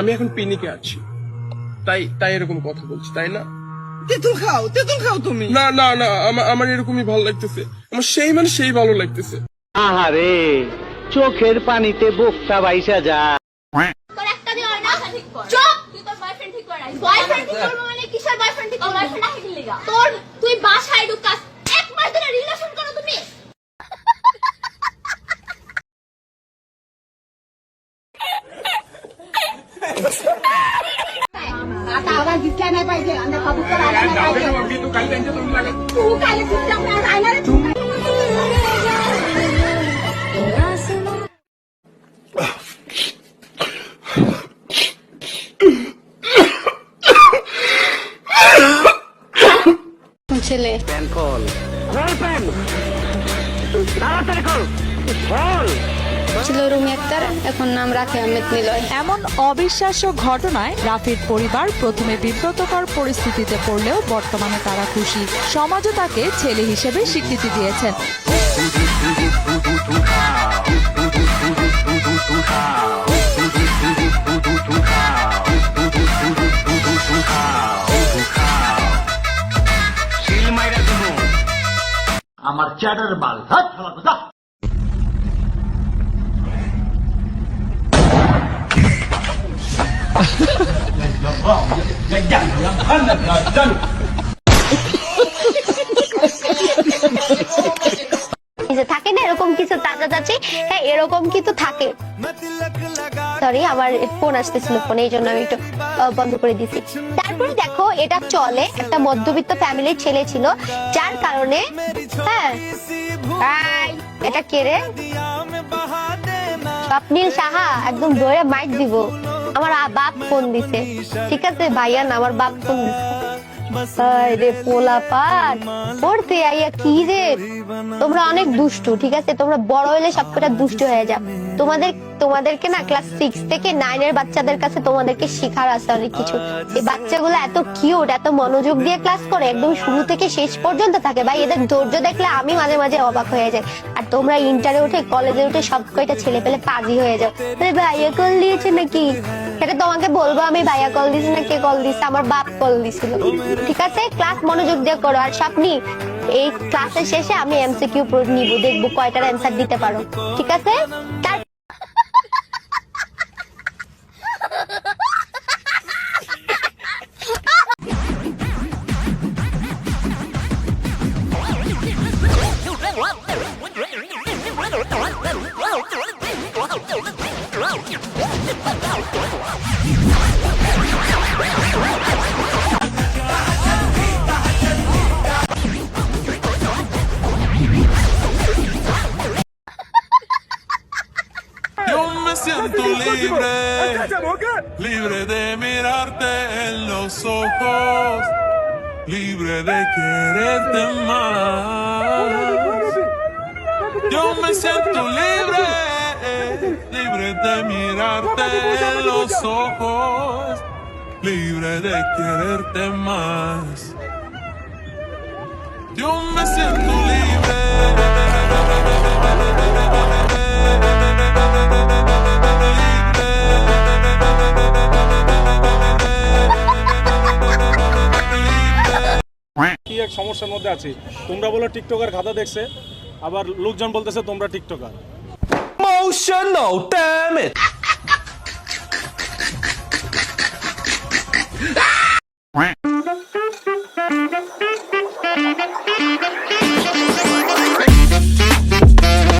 আমি এখন পিনিকে আছি, তাই তাই এরকম কথা বলছি, তাই না? তেঁতুল খাও তুমি। না না না, আমার এরকমই ভালো লাগতেছে, আমার সেই মানে সেই ভালো লাগতেছে। আহারে, চোখের পানিতে বোকটা বাইসা যা। তোর একটা দিয়ে হয় না, ঠিক কর। চুপ, তুই তোর বয়ফ্রেন্ড ঠিক কর। বয়ফ্রেন্ড ঠিক করব মানে কিসের বয়ফ্রেন্ড ঠিক করব? বয়ফ্রেন্ড আহে কি লাগা? তোর তুই বাসায় ঢুকাস, এক মাস ধরে রিলেশন করো তুমি। आता आवाज दिसला नाही पाहिजे आणि कबूतर आला नाही पाहिजे तू काय सिस्टम राहणार ছেলে প্যান কল প্যান তাড়াতাড়ি কল কল ছিল রুমি আক্তার, এখন নাম রাখে আহমেদ নিলয়। এমন অবিশ্বাস্য ঘটনায় রাফির পরিবার প্রথমে বিব্রতকর পরিস্থিতিতে পড়লেও বর্তমানে তারা খুশি। সমাজও তাকে ছেলে হিসেবে স্বীকৃতি দিয়েছেন। আমার চ্যাটার বাল হাত খালা কথা। থাকে না এরকম কিছু চাচা, হ্যাঁ এরকম কিছু থাকে। সরি, আমার ফোন আসতেছিল, ফোনে এই জন্য আমি একটু বন্ধ করে দিছি। তারপরে দেখো, এটা চলে, একটা মধ্যবিত্ত ফ্যামিলির ছেলে ছিল, যার কারণে হ্যাঁ এটা কে রে? স্বপ্নীল সাহা একদম ধরে মাইক দিব। আমার বাপ ফোন দিছে, ঠিক আছে ভাইয়া না, আমার বাপ ফোন দিছে। পড়তে আইয়া কি রে, তোমরা অনেক দুষ্টু, ঠিক আছে? তোমরা বড় হলে সবকটা দুষ্টু হয়ে যাও। তোমাদেরকে না ক্লাস 6 থেকে 9 এর বাচ্চাদের কাছে তোমাদেরকে শেখার আছে অনেক কিছু। এই বাচ্চাগুলো এত কিউট, এত মনোযোগ দিয়ে ক্লাস করে, একদম শুরু থেকে শেষ পর্যন্ত থাকে। ভাই এদের ধৈর্য দেখলে আমি মাঝে মাঝে অবাক হয়ে যাই। আর তোমরা ইন্টারে উঠে, কলেজে উঠে সব কয়টা ছেলে পেলে পাজি হয়ে যাও। ভাইয়া কল দিয়েছে নাকি? সেটা তোমাকে বলবো আমি, ভাইয়া কল দিছে না কে কল দিছে? আমার বাপ কল দিছিল, ঠিক আছে? ক্লাস মনোযোগ দিয়ে করো। আর স্বপ্নি, এই ক্লাসের শেষে আমি এমসিকিউ নিব, দেখবো কয়টার অ্যান্সার দিতে পারো, ঠিক আছে? Yo me siento libre, libre de mirarte en los ojos, libre de quererte más. Yo me siento libre, libre de mirarte en los ojos, libre de quererte más. Yo me siento libre. কি এক সমস্যার মধ্যে আছি। তোমরা বলো TikToker খাতা দেখছে, আবার লোকজন বলতেছে তোমরা টিকটকার। Emotional, damn it!